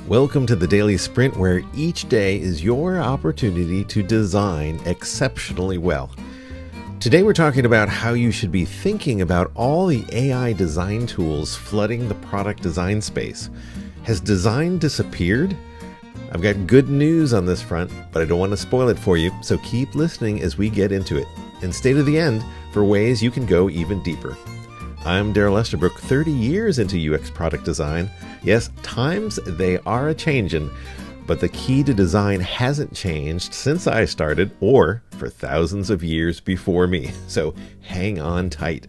Welcome to the Daily Sprint, where each day is your opportunity to design exceptionally well. Today we're talking about how you should be thinking about all the AI design tools flooding the product design space. Has design disappeared? I've got good news on this front, but I don't want to spoil it for you, so keep listening as we get into it. And stay to the end for ways you can go even deeper. I'm Daryl Esterbrook, 30 years into UX product design. Yes, times they are a-changin', but the key to design hasn't changed since I started or for thousands of years before me. So hang on tight.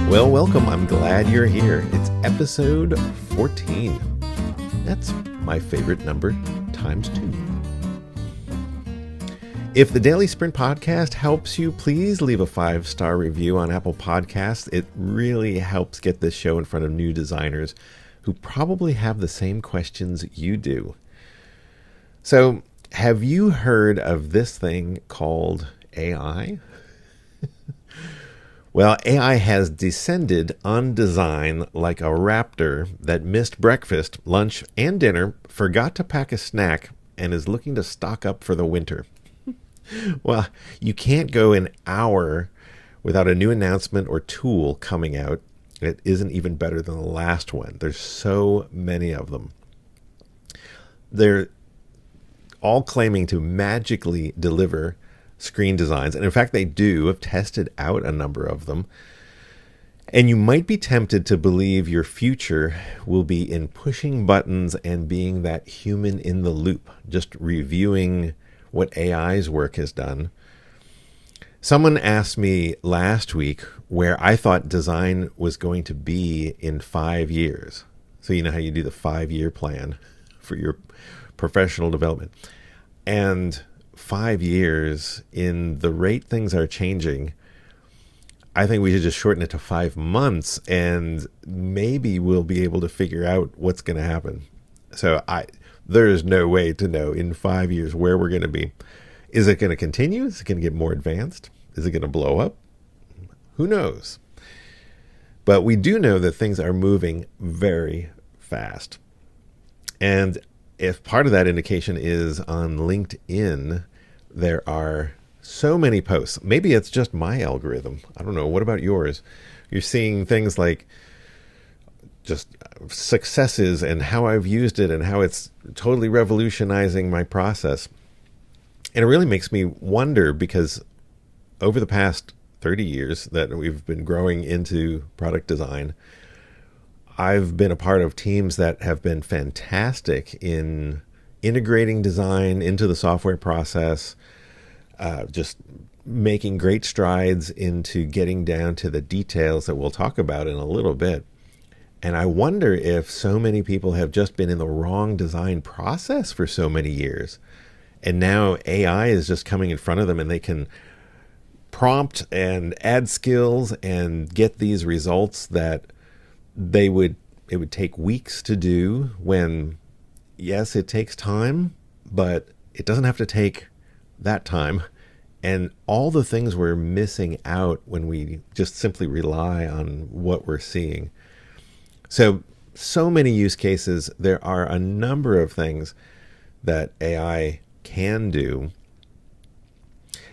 Well, welcome. I'm glad you're here. It's episode 14. That's my favorite number, times 2. If the Daily Sprint podcast helps you, please leave a 5-star review on Apple Podcasts. It really helps get this show in front of new designers who probably have the same questions you do. So, have you heard of this thing called AI? Well, AI has descended on design like a raptor that missed breakfast, lunch, and dinner, forgot to pack a snack, and is looking to stock up for the winter. Well, you can't go an hour without a new announcement or tool coming out. It isn't even better than the last one. There's so many of them. They're all claiming to magically deliver screen designs. And in fact, they do. I've tested out a number of them. And you might be tempted to believe your future will be in pushing buttons and being that human in the loop, just reviewing what AI's work has done. Someone asked me last week where I thought design was going to be in 5 years. So you know how you do the 5-year plan for your professional development. And 5 years, in the rate things are changing, I think we should just shorten it to 5 months and maybe we'll be able to figure out what's going to happen. So there is no way to know in 5 years where we're going to be. Is it going to continue? Is it going to get more advanced? Is it going to blow up? Who knows? But we do know that things are moving very fast. And if part of that indication is on LinkedIn, there are so many posts. Maybe it's just my algorithm. I don't know. What about yours? You're seeing things like just successes and how I've used it and how it's totally revolutionizing my process. And it really makes me wonder, because over the past 30 years that we've been growing into product design, I've been a part of teams that have been fantastic in integrating design into the software process, just making great strides into getting down to the details that we'll talk about in a little bit. And I wonder if so many people have just been in the wrong design process for so many years. And now AI is just coming in front of them and they can prompt and add skills and get these results that it would take weeks to do, when, yes, it takes time, but it doesn't have to take that time. And all the things we're missing out when we just simply rely on what we're seeing. So many use cases. There are a number of things that AI can do.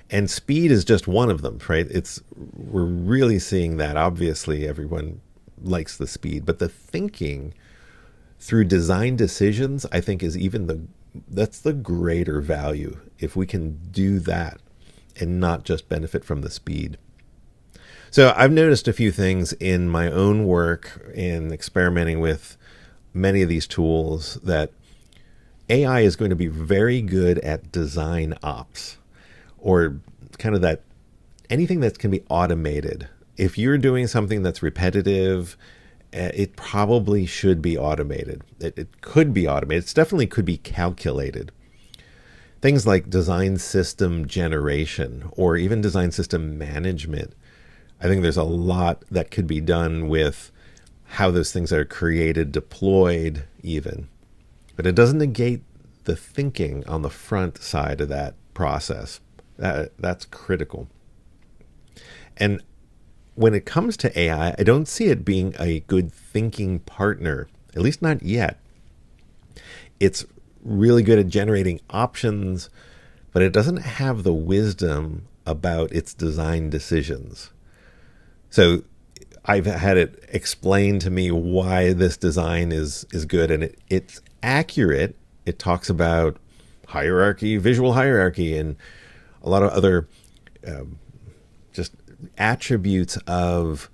And speed is just one of them, right? We're really seeing that. Obviously, everyone likes the speed, but the thinking through design decisions, I think, is that's the greater value, if we can do that and not just benefit from the speed. So I've noticed a few things in my own work in experimenting with many of these tools, that AI is going to be very good at design ops, or kind of that anything that can be automated. If you're doing something that's repetitive, it probably should be automated. It could be automated. It definitely could be calculated. Things like design system generation or even design system management. I think there's a lot that could be done with how those things are created, deployed even. But it doesn't negate the thinking on the front side of that process. That's critical. And when it comes to AI, I don't see it being a good thinking partner, at least not yet. It's really good at generating options, but it doesn't have the wisdom about its design decisions. So I've had it explain to me why this design is good, and it's accurate. It talks about hierarchy, visual hierarchy, and a lot of other just attributes of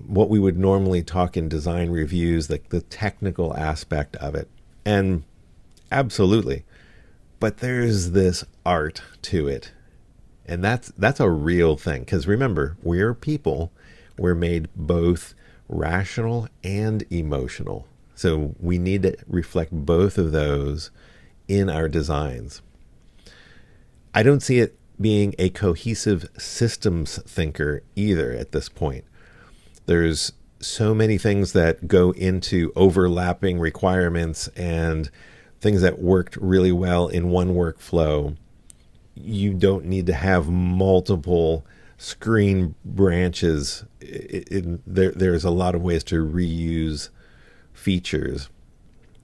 what we would normally talk in design reviews, like the technical aspect of it. And absolutely. But there's this art to it. And that's a real thing. Because remember, we're people. We're made both rational and emotional. So we need to reflect both of those in our designs. I don't see it being a cohesive systems thinker either at this point. There's so many things that go into overlapping requirements and things that worked really well in one workflow. You don't need to have multiple screen branches. There's a lot of ways to reuse features.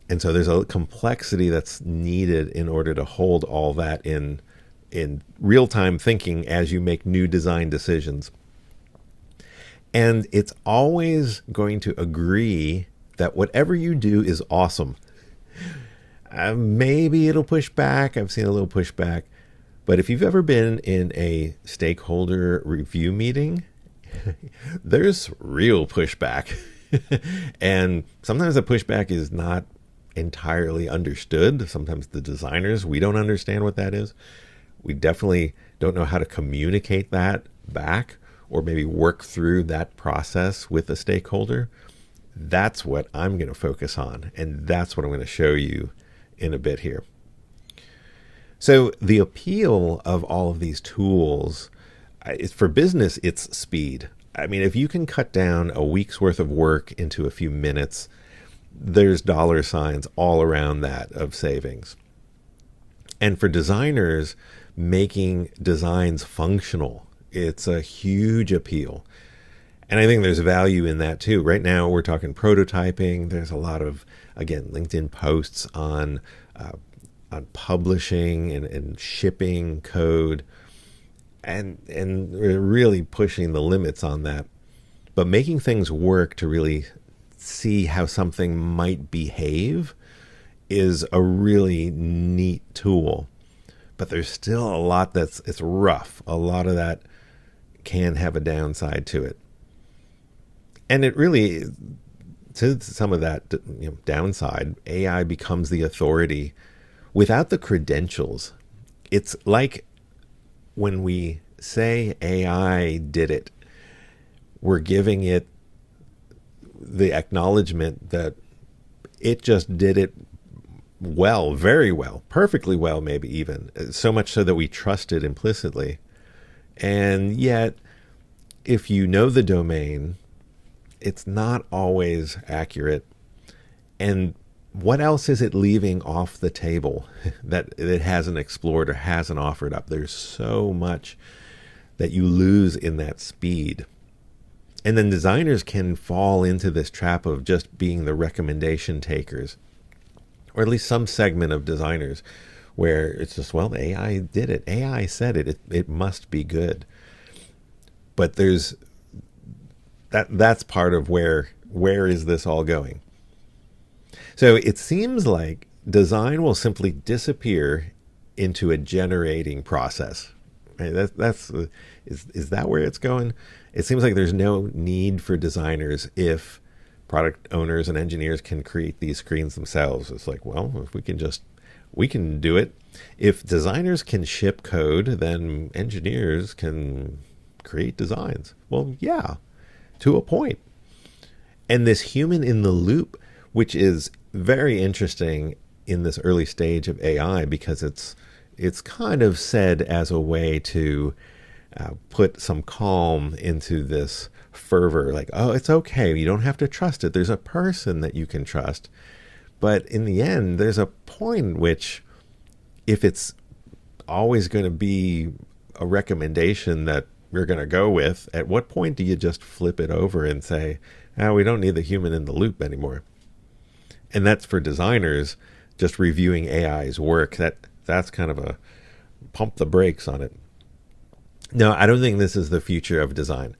And so there's a complexity that's needed in order to hold all that in real-time thinking as you make new design decisions. And it's always going to agree that whatever you do is awesome. Maybe it'll push back. I've seen a little pushback. But if you've ever been in a stakeholder review meeting, there's real pushback. And sometimes the pushback is not entirely understood. Sometimes the designers, we don't understand what that is. We definitely don't know how to communicate that back or maybe work through that process with a stakeholder. That's what I'm going to focus on. And that's what I'm going to show you in a bit here. So the appeal of all of these tools is for business, it's speed. I mean, if you can cut down a week's worth of work into a few minutes, there's dollar signs all around that of savings. And for designers, making designs functional, it's a huge appeal. And I think there's value in that too. Right now, we're talking prototyping. There's a lot of, again, LinkedIn posts on publishing and shipping code, and really pushing the limits on that. But making things work to really see how something might behave is a really neat tool. But there's still a lot it's rough. A lot of that can have a downside to it. And it really, to some of that downside, AI becomes the authority without the credentials. It's like when we say AI did it, we're giving it the acknowledgement that it just did it well, very well, perfectly well, maybe even, so much so that we trust it implicitly. And yet, if you know the domain, it's not always accurate. And what else is it leaving off the table that it hasn't explored or hasn't offered up? There's so much that you lose in that speed. And then designers can fall into this trap of just being the recommendation takers, or at least some segment of designers where it's just, well, AI did it. AI said it. It must be good. But there's that's part of where is this all going? So it seems like design will simply disappear into a generating process. Right? Is that where it's going? It seems like there's no need for designers if product owners and engineers can create these screens themselves. It's like, well, if we can do it. If designers can ship code, then engineers can create designs. Well, yeah, to a point. And this human in the loop, which is very interesting in this early stage of AI, because it's kind of said as a way to put some calm into this fervor, like, oh, it's okay, you don't have to trust it, there's a person that you can trust. But in the end, there's a point in which, if it's always going to be a recommendation that you're going to go with, at what point do you just flip it over and say, oh, we don't need the human in the loop anymore? And that's for designers, just reviewing AI's work. That's kind of a pump the brakes on it. No, I don't think this is the future of design.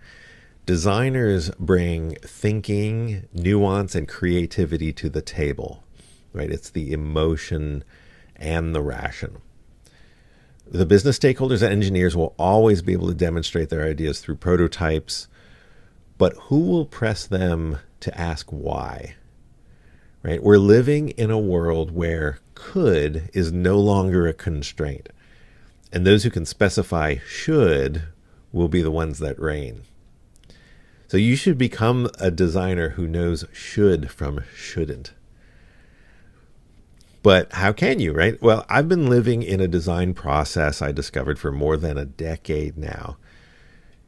Designers bring thinking, nuance, and creativity to the table, right? It's the emotion and the rational. The business stakeholders and engineers will always be able to demonstrate their ideas through prototypes, but who will press them to ask why? Right? We're living in a world where could is no longer a constraint, and those who can specify should will be the ones that reign. So you should become a designer who knows should from shouldn't. But how can you, right? Well, I've been living in a design process I discovered for more than a decade now.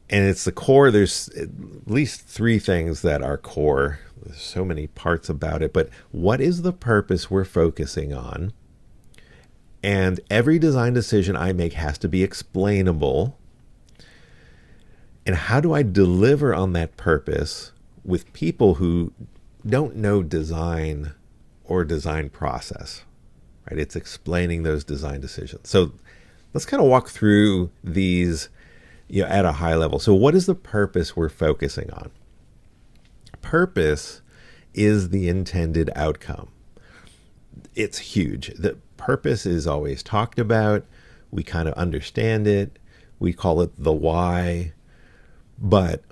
And it's the core. There's at least three things that are core. There's so many parts about it. But what is the purpose we're focusing on? And every design decision I make has to be explainable. And how do I deliver on that purpose with people who don't know design or design process, right? It's explaining those design decisions. So let's kind of walk through these, at a high level. So what is the purpose we're focusing on? Purpose is the intended outcome. It's huge. The purpose is always talked about. We kind of understand it. We call it the why. But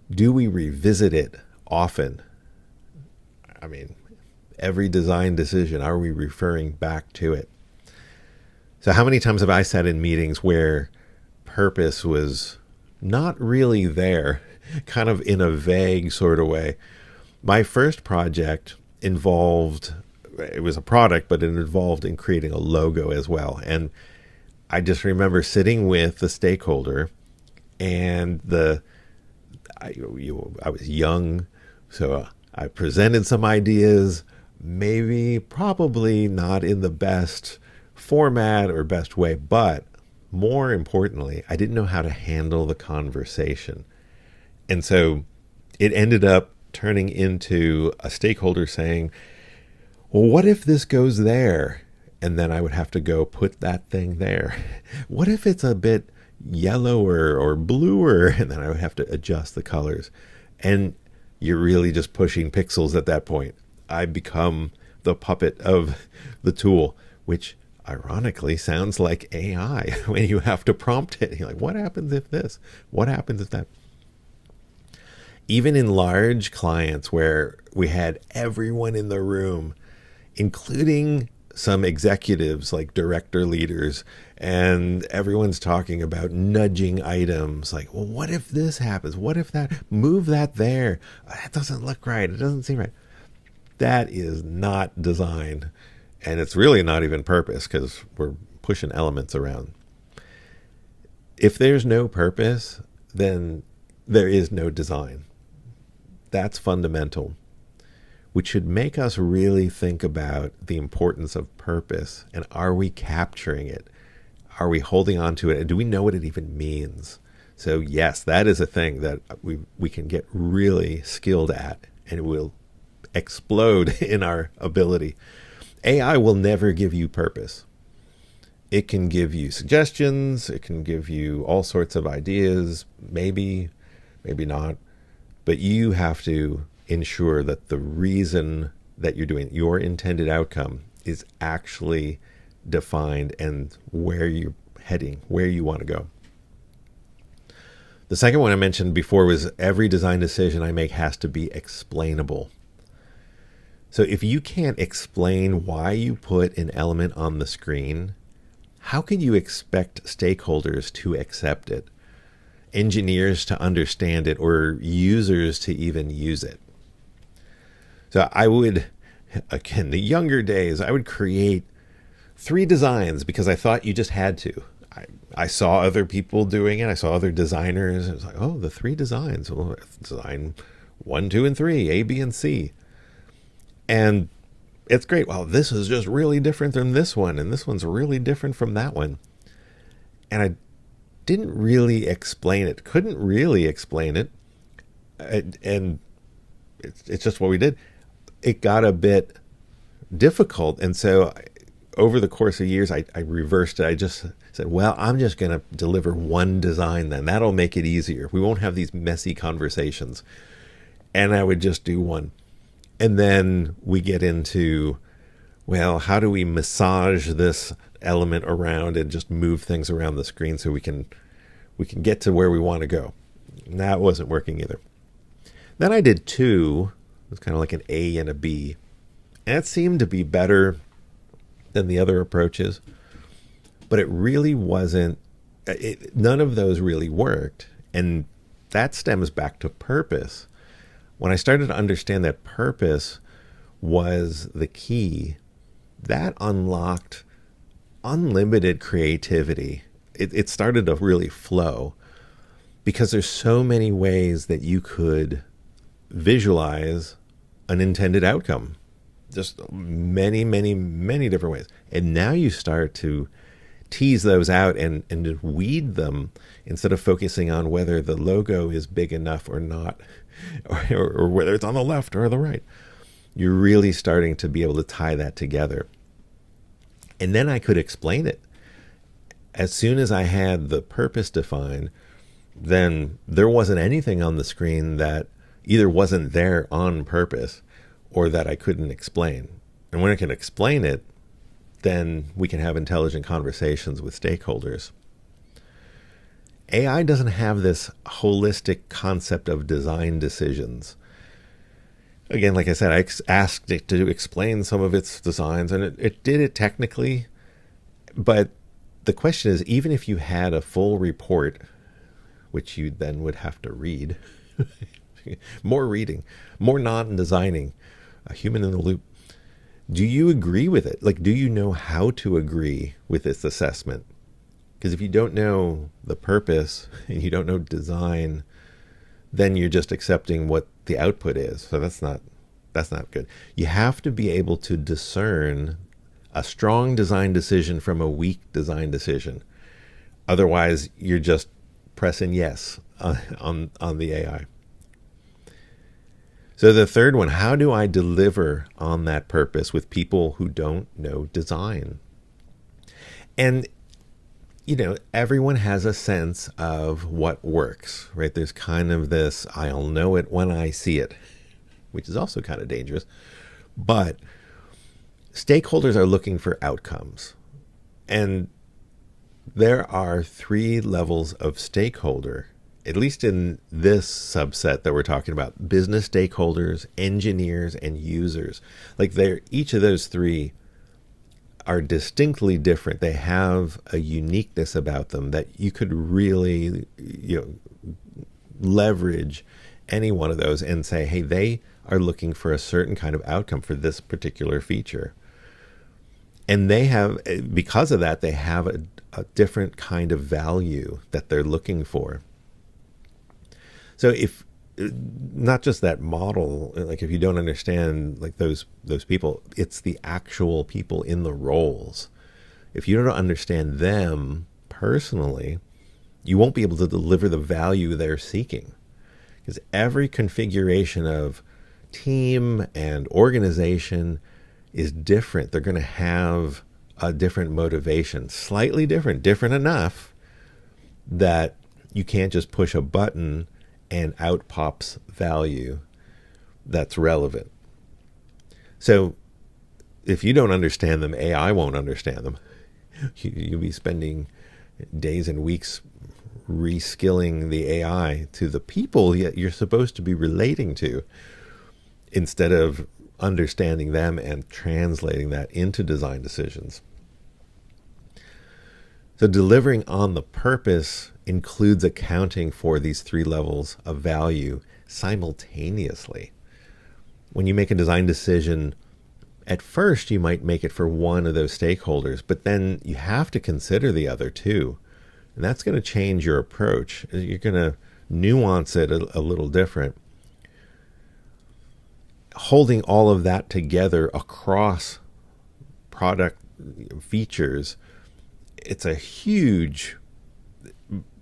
do we revisit it often? I mean, every design decision, are we referring back to it? So how many times have I sat in meetings where purpose was not really there, kind of in a vague sort of way? My first project involved, it was a product, but it involved in creating a logo as well. And I just remember sitting with the stakeholder, and I was young, so I presented some ideas, probably not in the best format or best way, but more importantly, I didn't know how to handle the conversation. And so it ended up turning into a stakeholder saying, well, what if this goes there? And then I would have to go put that thing there. What if it's a bit yellower or bluer? And then I would have to adjust the colors. And you're really just pushing pixels at that point. I become the puppet of the tool, which ironically sounds like AI when you have to prompt it. You're like, what happens if this? What happens if that? Even in large clients where we had everyone in the room, including some executives like director leaders, and everyone's talking about nudging items like, well, what if this happens? What if that? Move that there. That doesn't look right. It doesn't seem right. That is not design. And it's really not even purpose, because we're pushing elements around. If there's no purpose, then there is no design. That's fundamental, which should make us really think about the importance of purpose. And are we capturing it? Are we holding on to it? And do we know what it even means? So yes, that is a thing that we can get really skilled at, and it will explode in our ability. AI will never give you purpose. It can give you suggestions. It can give you all sorts of ideas, maybe not. But you have to ensure that the reason that you're doing your intended outcome is actually defined and where you're heading, where you want to go. The second one I mentioned before was every design decision I make has to be explainable. So if you can't explain why you put an element on the screen, how can you expect stakeholders to accept it, engineers to understand it, or users to even use it? So I would, again, the younger days, I would create 3 designs because I thought you just had to. I saw other people doing it. I saw other designers. It was like, oh, the 3 designs. Well, design 1, 2, and 3, A, B, and C. And it's great. Well, this is just really different than this one, and this one's really different from that one. And didn't really explain it, couldn't really explain it. And it's just what we did. It got a bit difficult. And so over the course of years, I reversed it. I just said, well, I'm just going to deliver one design then. That'll make it easier. We won't have these messy conversations. And I would just do one. And then we get into, well, how do we massage this element around and just move things around the screen so we can get to where we want to go? And that wasn't working either. Then I did two. It was kind of like an A and a B. And it seemed to be better than the other approaches. But it really wasn't, none of those really worked. And that stems back to purpose. When I started to understand that purpose was the key, that unlocked unlimited creativity. It started to really flow because there's so many ways that you could visualize an intended outcome. Just many, many, many different ways. And now you start to tease those out and weed them instead of focusing on whether the logo is big enough or not, or whether it's on the left or the right. You're really starting to be able to tie that together. And then I could explain it. As soon as I had the purpose defined, then there wasn't anything on the screen that either wasn't there on purpose or that I couldn't explain. And when I can explain it, then we can have intelligent conversations with stakeholders. AI doesn't have this holistic concept of design decisions. Again, like I said, I asked it to explain some of its designs, and it did it technically. But the question is, even if you had a full report, which you then would have to read, more reading, more non-designing, a human in the loop, do you agree with it? Like, do you know how to agree with this assessment? Because if you don't know the purpose and you don't know design, then you're just accepting what the output is. So that's not good. You have to be able to discern a strong design decision from a weak design decision. Otherwise, you're just pressing yes on the AI. So the third one, how do I deliver on that purpose with people who don't know design? And, you know, everyone has a sense of what works, right? There's kind of this, I'll know it when I see it, which is also kind of dangerous. But stakeholders are looking for outcomes. And there are 3 levels of stakeholder, at least in this subset that we're talking about: business stakeholders, engineers, and users. Like, each of those 3 are distinctly different. They have a uniqueness about them that you could really, leverage any one of those and say, hey, they are looking for a certain kind of outcome for this particular feature. And they have, because of that, they have a different kind of value that they're looking for. So if not just that model, like if you don't understand like those people, it's the actual people in the roles. If you don't understand them personally, you won't be able to deliver the value they're seeking. Because every configuration of team and organization is different. They're going to have a different motivation, slightly different enough that you can't just push a button and out pops value that's relevant. So if you don't understand them, AI won't understand them. You'll be spending days and weeks reskilling the AI to the people you're supposed to be relating to, instead of understanding them and translating that into design decisions. So delivering on the purpose includes accounting for these 3 levels of value simultaneously. When you make a design decision, at first you might make it for one of those stakeholders, but then you have to consider the other 2. And that's going to change your approach. You're going to nuance it a little different. Holding all of that together across product features, it's a huge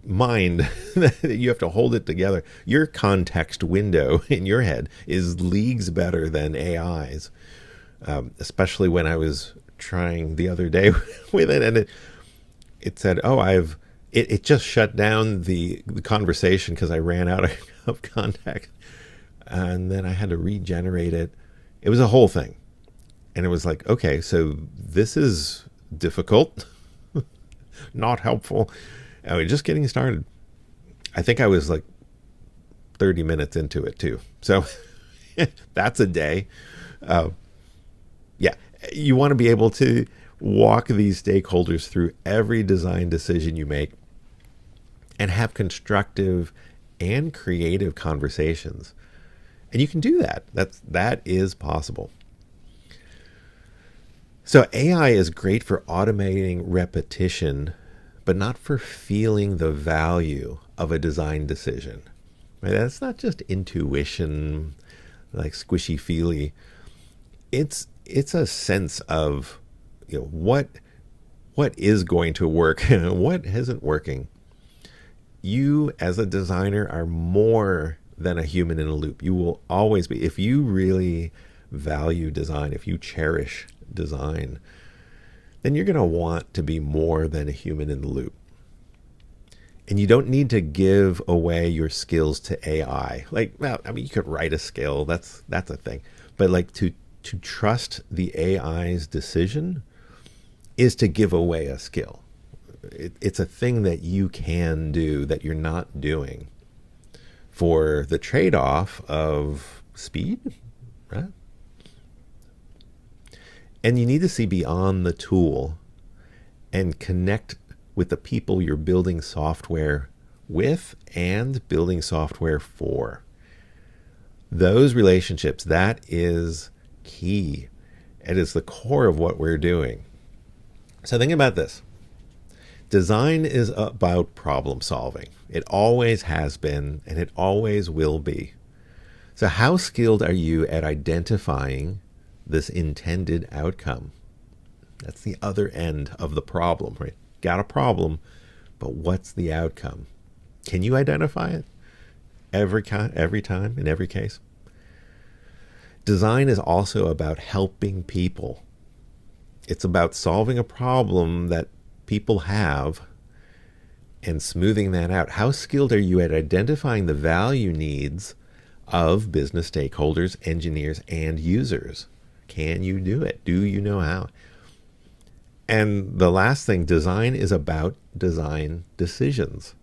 mind that you have to hold it together. Your context window in your head is leagues better than AI's, especially when I was trying the other day with it, and it said, "Oh, it just shut down the conversation because I ran out of context, and then I had to regenerate it. It was a whole thing, and it was like, okay, so this is difficult, not helpful." And we're just getting started. I think I was like 30 minutes into it too. So that's a day. Yeah, you want to be able to walk these stakeholders through every design decision you make and have constructive and creative conversations. And you can do that. That is possible. So AI is great for automating repetition, but not for feeling the value of a design decision. Right? That's not just intuition, like squishy feely. It's a sense of, what is going to work and what isn't working. You as a designer are more than a human in a loop. You will always be. If you really value design, if you cherish design, then you're going to want to be more than a human in the loop. And you don't need to give away your skills to AI. You could write a skill, that's a thing. But to trust the AI's decision is to give away a skill. It's a thing that you can do that you're not doing for the trade-off of speed, right? And you need to see beyond the tool and connect with the people you're building software with and building software for. Those relationships, that is key. It is the core of what we're doing. So think about this. Design is about problem solving. It always has been, and it always will be. So how skilled are you at identifying this intended outcome? That's the other end of the problem, right? Got a problem, but what's the outcome? Can you identify it every time, in every case? Design is also about helping people. It's about solving a problem that people have and smoothing that out. How skilled are you at identifying the value needs of business stakeholders, engineers, and users? Can you do it? Do you know how? And the last thing, design is about design decisions.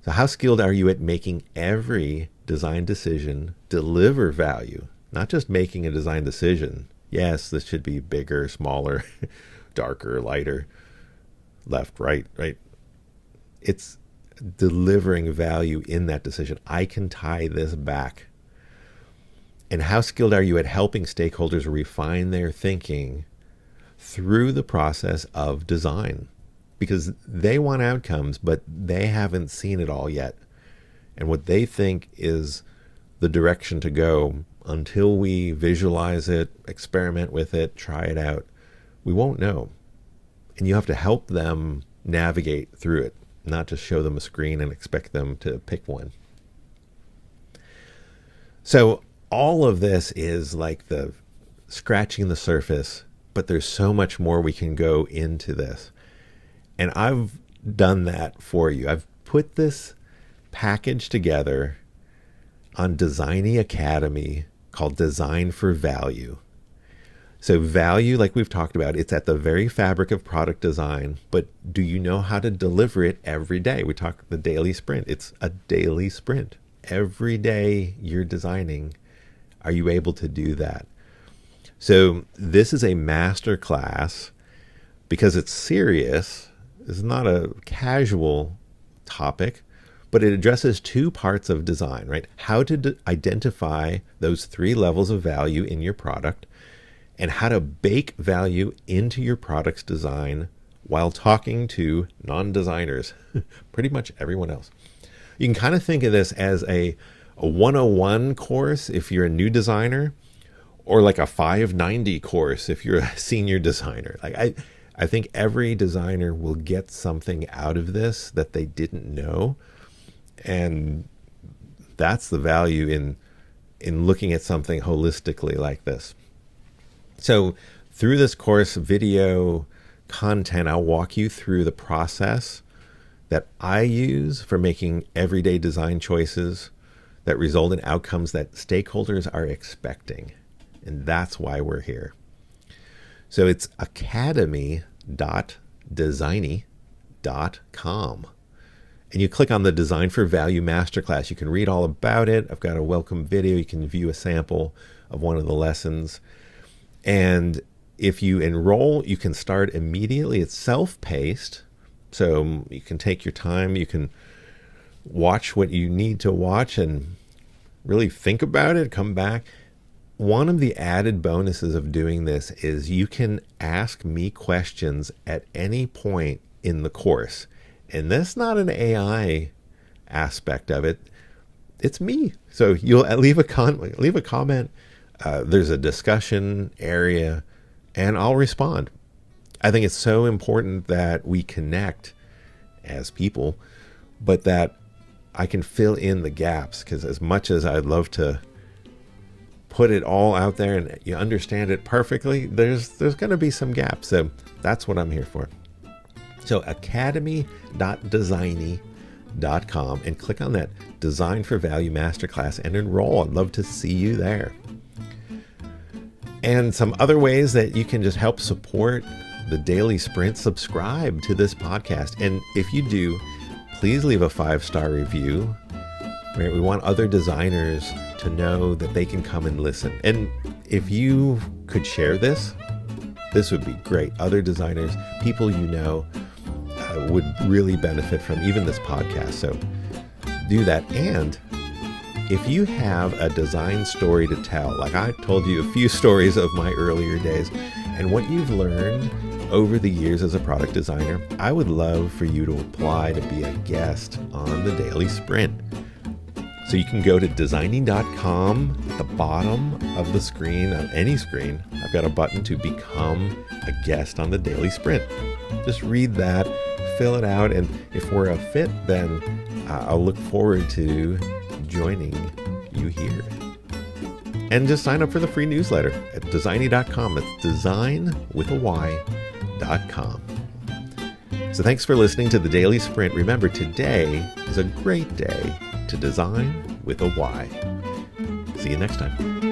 So how skilled are you at making every design decision deliver value? Not just making a design decision. Yes, this should be bigger, smaller, darker, lighter, left, right. It's delivering value in that decision. I can tie this back. And how skilled are you at helping stakeholders refine their thinking through the process of design? Because they want outcomes, but they haven't seen it all yet. And what they think is the direction to go, until we visualize it, experiment with it, try it out, we won't know. And you have to help them navigate through it, not just show them a screen and expect them to pick one. So all of this is like the scratching the surface, but there's so much more we can go into this. And I've done that for you. I've put this package together on Designy Academy called Design for Value. So value, like we've talked about, it's at the very fabric of product design, but do you know how to deliver it every day? We talk the daily sprint. It's a daily sprint. Every day you're designing, are you able to do that? So this is a masterclass because it's serious. It's not a casual topic, but it addresses two parts of design, right? How to identify those three levels of value in your product and how to bake value into your product's design while talking to non-designers, pretty much everyone else. You can kind of think of this as a 101 course if you're a new designer, or like a 590 course if you're a senior designer. Like I I think every designer will get something out of this that they didn't know. And that's the value in looking at something holistically like this. So through this course video content, I'll walk you through the process that I use for making everyday design choices that result in outcomes that stakeholders are expecting. And that's why we're here. So it's academy.designy.com. And you click on the Design for Value Masterclass. You can read all about it. I've got a welcome video. You can view a sample of one of the lessons. And if you enroll, you can start immediately. It's self-paced, so you can take your time. You can watch what you need to watch and really think about it, come back. One of the added bonuses of doing this is you can ask me questions at any point in the course. And that's not an AI aspect of it. It's me. So you'll leave a comment. There's a discussion area, and I'll respond. I think it's so important that we connect as people, but that I can fill in the gaps, because as much as I'd love to put it all out there and you understand it perfectly, there's going to be some gaps. So that's what I'm here for. So academy.designy.com, and click on that Design for Value Masterclass and enroll. I'd love to see you there. And some other ways that you can just help support the Daily Sprint: subscribe to this podcast. And if you do, please leave a 5-star review. Right? We want other designers to know that they can come and listen. And if you could share this would be great. Other designers, people you know, would really benefit from even this podcast. So do that. And if you have a design story to tell, like I told you a few stories of my earlier days and what you've learned over the years as a product designer, I would love for you to apply to be a guest on the Daily Sprint. So you can go to designy.com. At the bottom of the screen, on any screen, I've got a button to become a guest on the Daily Sprint. Just read that, fill it out, and if we're a fit, then I'll look forward to joining you here. And just sign up for the free newsletter at designy.com. It's design with a Y.com. So thanks for listening to the Daily Sprint. Remember, today is a great day to design with a Y. See you next time.